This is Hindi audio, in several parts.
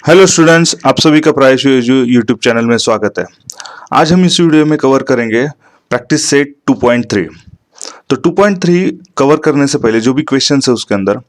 हेलो स्टूडेंट्स, आप सभी का प्राइश यूट्यूब चैनल में स्वागत है। आज हम इस वीडियो में कवर करेंगे प्रैक्टिस सेट 2.3। तो 2.3 कवर करने से पहले जो भी क्वेश्चंस है उसके अंदर,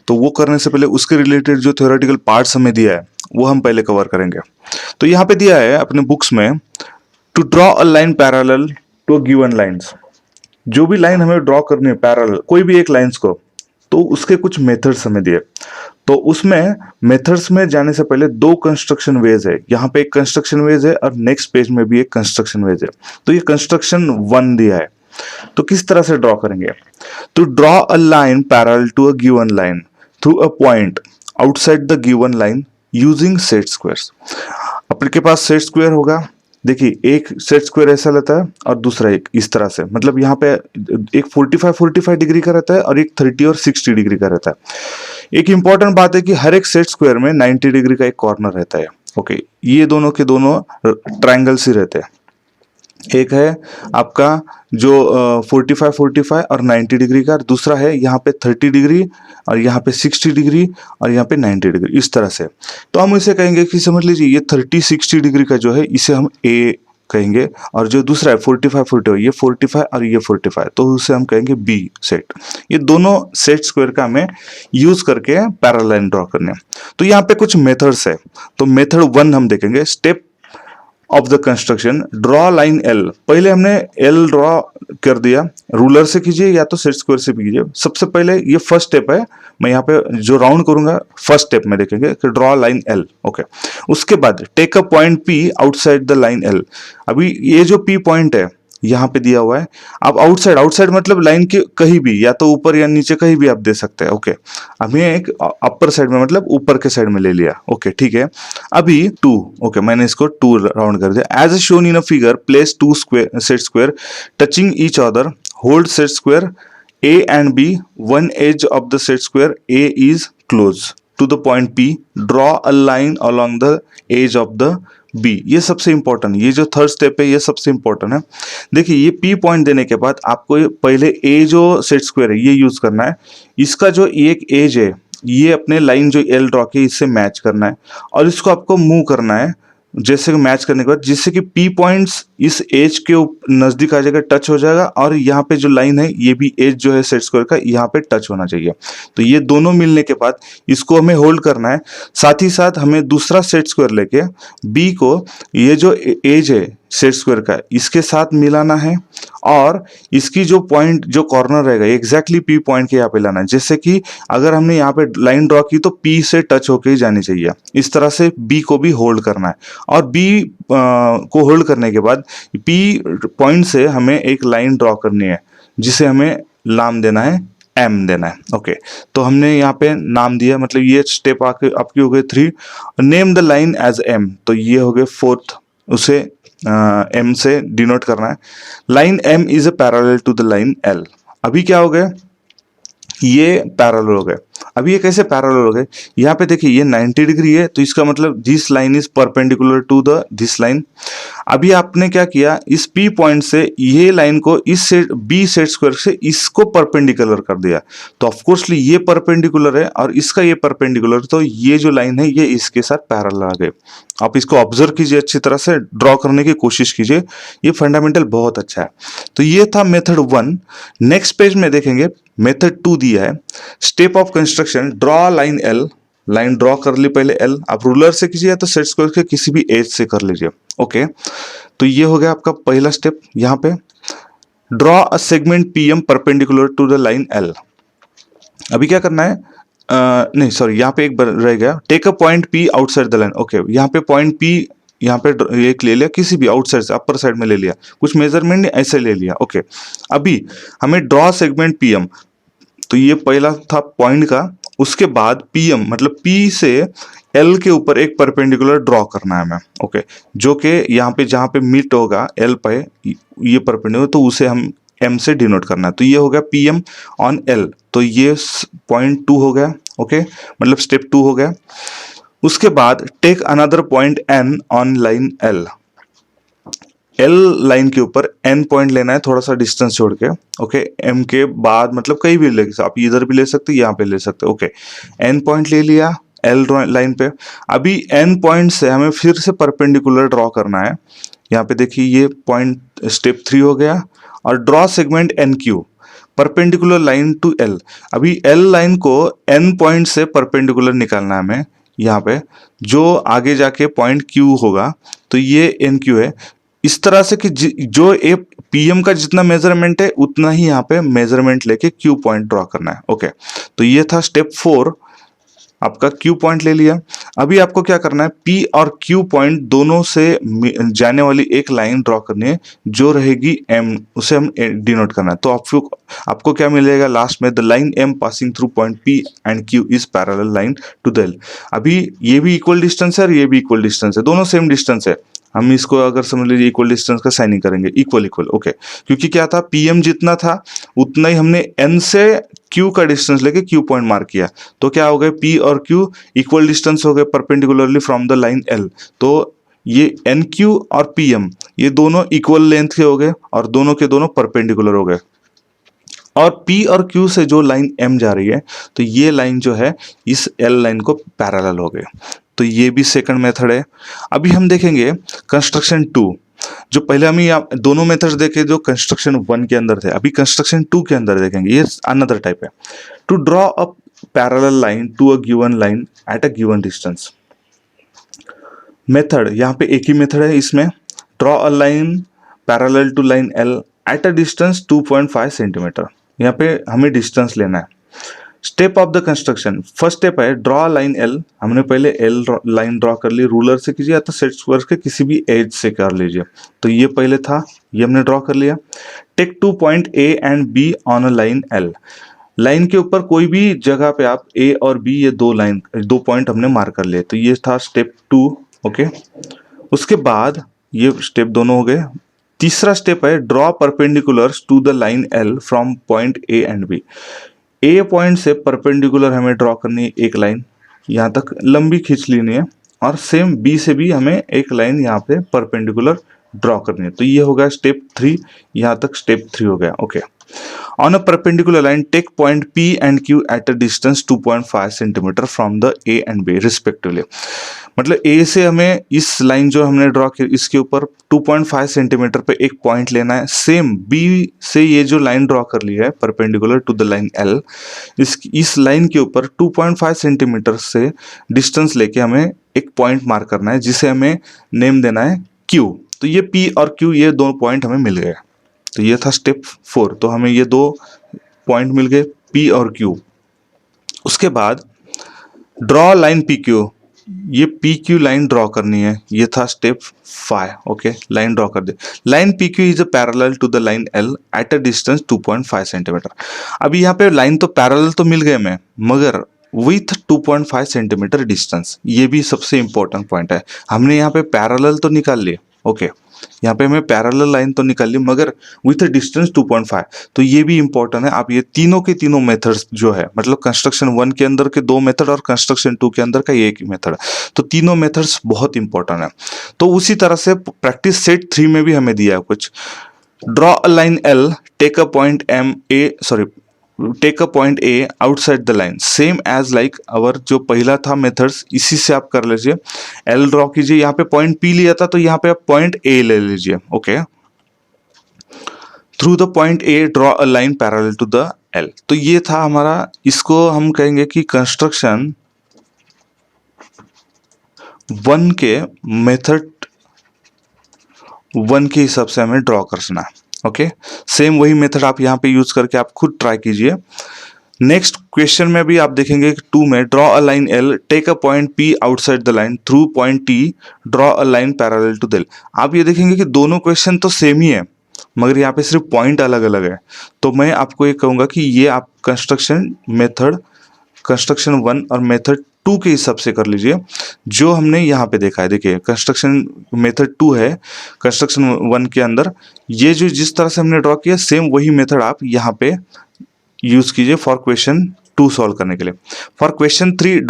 तो वो करने से पहले उसके रिलेटेड जो थ्योरेटिकल पार्ट्स हमें दिया है वो हम पहले कवर करेंगे। तो यहाँ पे दिया है अपने बुक्स में, to draw a line parallel to given lines. जो भी लाइन हमें ड्रॉ करनी है पैरेलल, कोई भी एक लाइन्स को, तो उसके कुछ मेथड्स हमें दिए। तो उसमें मेथड्स में जाने से पहले दो कंस्ट्रक्शन वेज है। यहाँ पे एक कंस्ट्रक्शन वेज है और नेक्स्ट पेज में भी एक कंस्ट्रक्शन वेज है। तो ये कंस्ट्रक्शन 1 दिया है। तो किस तरह से ड्रॉ करेंगे? To draw a line parallel to a given line through a point outside the given line using set squares. आपके पास सेट स्क्वायर होगा। देखिए, एक सेट स्क्वायर ऐसा लेता है और दूसरा एक इस तरह से, मतलब यहाँ पे एक 45 डिग्री का रहता है और एक 30 और 60 डिग्री का रहता है। एक इंपॉर्टेंट बात है कि हर एक सेट स्क्वायर में 90 डिग्री का एक कॉर्नर रहता है। ओके, ये दोनों के दोनों ट्रायंगल्स ही रहते हैं। एक है आपका जो 45 और 90 डिग्री का, दूसरा है यहाँ पे 30 डिग्री और यहाँ पे 60 डिग्री और यहाँ पे 90 डिग्री, इस तरह से। तो हम इसे कहेंगे कि समझ लीजिए ये 30-60 डिग्री का जो है इसे हम ए कहेंगे, और जो दूसरा है 45 ये 45 और ये 45, तो उसे हम कहेंगे बी सेट। ये दोनों सेट स्क्वायर का हमें यूज करके पैरेलल लाइन ड्रॉ करने हैं। तो यहाँ पे कुछ मेथड्स है। तो मेथड 1 हम देखेंगे, step of the construction, draw line L. पहले हमने एल ड्रॉ कर दिया, रूलर से कीजिए या तो सेट स्क्वायर से भी कीजिए। सबसे पहले ये फर्स्ट स्टेप है, मैं यहाँ पे जो राउंड करूंगा फर्स्ट स्टेप में देखेंगे कि ड्रॉ लाइन एल। ओके, उसके बाद take a point P outside the line L. अभी ये जो पी पॉइंट है यहाँ पे दिया हुआ है, आप आउटसाइड, आउटसाइड मतलब लाइन के कहीं भी, या तो ऊपर या नीचे कहीं भी आप दे सकते हैं। ओके, हमें एक अपर साइड में, मतलब ऊपर के साइड में ले लिया। ओके, ठीक है। अभी 2, ओके, मैंने इसको 2 राउंड कर दिया। As shown in a figure, place 2 square set square touching each other, hold set square A and B, one edge of the set square A is close to the point P, draw a line along the edge of the B। ये सबसे इंपॉर्टेंट, ये जो थर्ड स्टेप है ये सबसे इंपॉर्टेंट है। देखिए, ये P पॉइंट देने के बाद आपको पहले A जो सेट स्क्वायर है ये यूज करना है। इसका जो एक एज है ये अपने लाइन जो L ड्रॉ की इससे मैच करना है, और इसको आपको मूव करना है जैसे कि मैच करने के बाद, जिससे कि पी पॉइंट्स इस एज के नजदीक आ जाएगा, टच हो जाएगा, और यहाँ पे जो लाइन है ये भी एज जो है सेट स्क्वायर का यहाँ पे टच होना चाहिए। तो ये दोनों मिलने के बाद इसको हमें होल्ड करना है। साथ ही साथ हमें दूसरा सेट स्क्वायर लेके बी को ये जो एज है सेट स्क्वायर का इसके साथ मिलाना है, और इसकी जो पॉइंट जो कॉर्नर रहेगा एग्जैक्टली पी पॉइंट के यहाँ पे लाना है। जैसे कि अगर हमने यहाँ पे लाइन ड्रॉ की तो पी से टच होके ही जानी चाहिए। इस तरह से बी को भी होल्ड करना है, और बी को होल्ड करने के बाद पी पॉइंट से हमें एक लाइन ड्रॉ करनी है जिसे हमें नाम देना है एम देना है। ओके, तो हमने यहाँ पे नाम दिया, मतलब ये स्टेप आपकी हो गई 3। Name the line as M, तो ये हो गए 4th, उसे एम से डिनोट करना है। Line M is a parallel to the line L. अभी क्या हो गया, ये पैरेलल हो गए। अभी ये कैसे पैरेलल हो गए? यहाँ पे देखिए ये 90 डिग्री है, तो इसका मतलब this line is perpendicular to the this line. अभी आपने क्या किया, इस P पॉइंट से ये लाइन को इस सेट बी सेट स्क्वायर से इसको परपेंडिकुलर कर दिया, तो ऑफकोर्सली ये परपेंडिकुलर है और इसका ये परपेंडिकुलर, तो ये जो लाइन है ये इसके साथ पैरेलल आ गए। आप इसको ऑब्जर्व कीजिए, अच्छी तरह से ड्रॉ करने की कोशिश कीजिए, ये फंडामेंटल बहुत अच्छा है। तो ये था मेथड 1। नेक्स्ट पेज में देखेंगे मेथड 2 दिया है, step of construction, draw line L. Line draw कर ली पहले एल, आप रूलर से कीजिए या तो सेट स्क्वायर के किसी भी एज से कर लीजिए। ओके, तो ये हो गया आपका पहला स्टेप। यहाँ पे draw a segment PM perpendicular to the line L. अभी क्या करना है, नहीं सॉरी, यहाँ पे एक रह गया, take a point P outside the line. Okay, यहाँ पे पॉइंट पी यहाँ पे एक ले लिया, किसी भी आउटसाइड से अपर साइड में ले लिया, कुछ मेजरमेंट नहीं, ऐसे ले लिया। ओके, अभी हमें ड्रॉ सेगमेंट पीएम, तो ये पहला था पॉइंट का। उसके बाद पीएम मतलब पी से एल के ऊपर एक परपेंडिकुलर ड्रॉ करना है हमें। ओके, जो कि यहाँ पे जहाँ पे मीट होगा एल पे ये परपेंडिकुलर, तो उसे हम एम से डिनोट करना है। तो ये हो गया पीएम ऑन एल, तो ये पॉइंट 2 हो गया। ओके, मतलब स्टेप 2 हो गया। उसके बाद take another point N on line L. L line के ऊपर एन पॉइंट लेना है, थोड़ा सा डिस्टेंस छोड़ के। ओके, एम के बाद मतलब कहीं भी ले, आप इधर भी ले सकते, यहाँ पे ले सकते। ओके, एन पॉइंट ले लिया एल लाइन पे। अभी एन पॉइंट से हमें फिर से परपेंडिकुलर ड्रॉ करना है। यहाँ पे देखिए ये पॉइंट स्टेप 3 हो गया। और draw segment N Q perpendicular line to L. अभी एल लाइन को एन पॉइंट से परपेंडिकुलर निकालना है हमें। यहाँ पे जो आगे जाके पॉइंट क्यू होगा तो ये एन क्यू है। इस तरह से कि जो ए पीएम का जितना मेजरमेंट है उतना ही यहाँ पे मेजरमेंट लेके क्यू पॉइंट ड्रॉ करना है। ओके, तो ये था स्टेप 4, आपका क्यू पॉइंट ले लिया। अभी आपको क्या करना है, पी और क्यू पॉइंट दोनों से जाने वाली एक लाइन ड्रॉ करनी है जो रहेगी एम, उसे हम डिनोट करना है। तो आपको क्या मिलेगा लास्ट में, the line M passing through point P and Q is parallel line to the L. अभी ये भी इक्वल डिस्टेंस है और ये भी इक्वल डिस्टेंस है, दोनों सेम डिस्टेंस है। हम इसको अगर समझ लीजिए इक्वल डिस्टेंस का साइनिंग करेंगे, इक्वल इक्वल। ओके, क्योंकि क्या था, पीएम जितना था उतना ही हमने एन से क्यू का डिस्टेंस लेके क्यू पॉइंट मार्क किया। तो क्या हो गए, पी और क्यू इक्वल डिस्टेंस हो गए perpendicularly from the line L. तो ये एन क्यू और पी एम ये दोनों इक्वल लेंथ के हो गए और दोनों के दोनों परपेंडिकुलर हो गए। और P और Q से जो लाइन M जा रही है तो ये लाइन जो है इस L लाइन को पैरेलल हो गए। तो ये भी सेकंड मेथड है। अभी हम देखेंगे कंस्ट्रक्शन 2। जो पहले हम ये दोनों मेथड्स देखे जो कंस्ट्रक्शन 1 के अंदर थे, अभी कंस्ट्रक्शन 2 के अंदर देखेंगे। ये अनदर टाइप है। To draw a parallel line to a given line at a given distance. Method यहाँ पे एक ही मेथड है इसमें, draw a line parallel to line L at a distance 2.5 centimetre. यहाँ पे हमें डिस्टेंस लेना है। Step of the construction, first step है ड्रॉ लाइन एल। हमने पहले एल लाइन ड्रॉ कर ली, रूलर से कीजिए या तो सेट स्क्वायर के किसी भी एज से कर लीजिए। तो ये पहले था, ये हमने ड्रॉ कर लिया। Take 2 point A and B on a line L. Line के ऊपर कोई भी जगह पे आप ए और बी ये दो पॉइंट हमने मार्क कर लिए। तो ये था स्टेप 2। ओके, उसके बाद ये स्टेप दोनों हो गए। तीसरा स्टेप है draw perpendiculars to the line L from point A and B. A point से परपेंडिकुलर हमें ड्रॉ करनी है एक लाइन, यहाँ तक लंबी खींच लेनी है। और सेम बी से भी हमें एक लाइन यहाँ पे परपेंडिकुलर ड्रॉ करनी है। तो ये हो गया स्टेप 3, यहाँ तक स्टेप 3 हो गया। Okay, on a perpendicular line take point P and Q at a distance 2.5 centimetre from the A and B respectively. मतलब A से हमें इस लाइन जो हमने ड्रॉ की इसके ऊपर 2.5 सेंटीमीटर पे एक पॉइंट लेना है। सेम B से ये जो लाइन ड्रॉ कर ली है perpendicular to the line L, इस लाइन के ऊपर 2.5 सेंटीमीटर से डिस्टेंस लेके हमें एक पॉइंट मार्क करना है जिसे हमें नेम देना है Q। तो ये P और Q ये दो पॉइंट हमें मिल गए। तो ये था स्टेप 4। तो हमें ये दो पॉइंट मिल गए P और Q। उसके बाद ड्रॉ लाइन PQ, ये PQ लाइन ड्रॉ करनी है। ये था स्टेप 5। ओके, लाइन ड्रॉ कर दे। Line PQ is a parallel to the line L at a distance 2.5 centimetre. अभी यहाँ पे लाइन तो पैरेलल तो मिल गए हमें, मगर विथ 2.5 सेंटीमीटर डिस्टेंस। ये भी सबसे इंपॉर्टेंट पॉइंट है। हमने यहाँ पे पैरेलल तो निकाल लिए। ओके, यहाँ पे हमें पैरेलल लाइन तो निकाल ली मगर विथ डिस्टेंस 2.5। तो ये भी इंपॉर्टेंट है। आप ये तीनों के तीनों मेथड्स जो है, मतलब कंस्ट्रक्शन 1 के अंदर के 2 मेथड और कंस्ट्रक्शन 2 के अंदर का एक ही मेथड, तो तीनों मेथड्स बहुत इंपॉर्टेंट है। तो उसी तरह से प्रैक्टिस सेट 3 में भी हमें दिया है कुछ। Draw a line L, take a point A outside the line, same as like our जो पहला था मेथड्स, इसी से आप कर लीजिए। L ड्रॉ कीजिए, यहाँ पे पॉइंट P लिया था तो यहाँ पे आप पॉइंट A ले लीजिए। Okay, through the point A draw a line parallel to the L। तो ये था हमारा, इसको हम कहेंगे कि कंस्ट्रक्शन 1 के मेथड 1 के हिसाब से हमें ड्रॉ करना है। ओके, सेम वही मेथड आप यहाँ पे यूज करके आप खुद ट्राई कीजिए। नेक्स्ट क्वेश्चन में भी आप देखेंगे 2 में draw a line L, take a point P outside the line, through point T draw a line parallel to the L। आप ये देखेंगे कि दोनों क्वेश्चन तो सेम ही है मगर यहाँ पे सिर्फ पॉइंट अलग अलग है। तो मैं आपको ये कहूँगा कि ये आप कंस्ट्रक्शन 1 और मेथड 2 के हिसाब से कर लीजिए जो हमने यहाँ पे देखा है। देखिए कंस्ट्रक्शन मेथड 2 है, कंस्ट्रक्शन 1 के अंदर ये जो जिस तरह से हमने ड्रॉ किया सेम वही मेथड आप यहाँ पे यूज कीजिए फॉर क्वेश्चन 2 सॉल्व करने के लिए। For question 3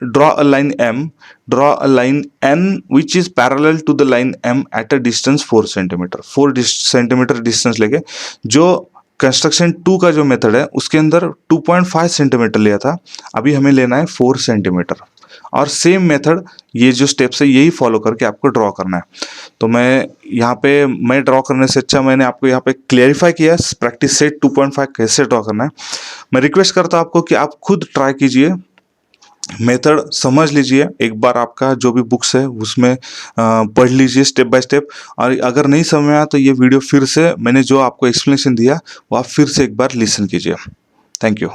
draw a line M, draw a line N which is parallel to the line M at a distance 4 centimetre. 4 centimetre distance लेके, जो कंस्ट्रक्शन 2 का जो मेथड है उसके अंदर 2.5 सेंटीमीटर लिया था, अभी हमें लेना है 4 सेंटीमीटर। और सेम मेथड, ये जो स्टेप्स है यही फॉलो करके आपको ड्रॉ करना है। तो मैं ड्रॉ करने से अच्छा मैंने आपको यहाँ पे क्लियरिफाई किया प्रैक्टिस सेट 2.5 कैसे ड्रॉ करना है। मैं रिक्वेस्ट करता हूँ आपको कि आप खुद ट्राई कीजिए, मेथड समझ लीजिए, एक बार आपका जो भी बुक्स है उसमें पढ़ लीजिए स्टेप बाय स्टेप। और अगर नहीं समझ में आया तो ये वीडियो फिर से मैंने जो आपको एक्सप्लेनेशन दिया वो आप फिर से एक बार लिसन कीजिए। Thank you.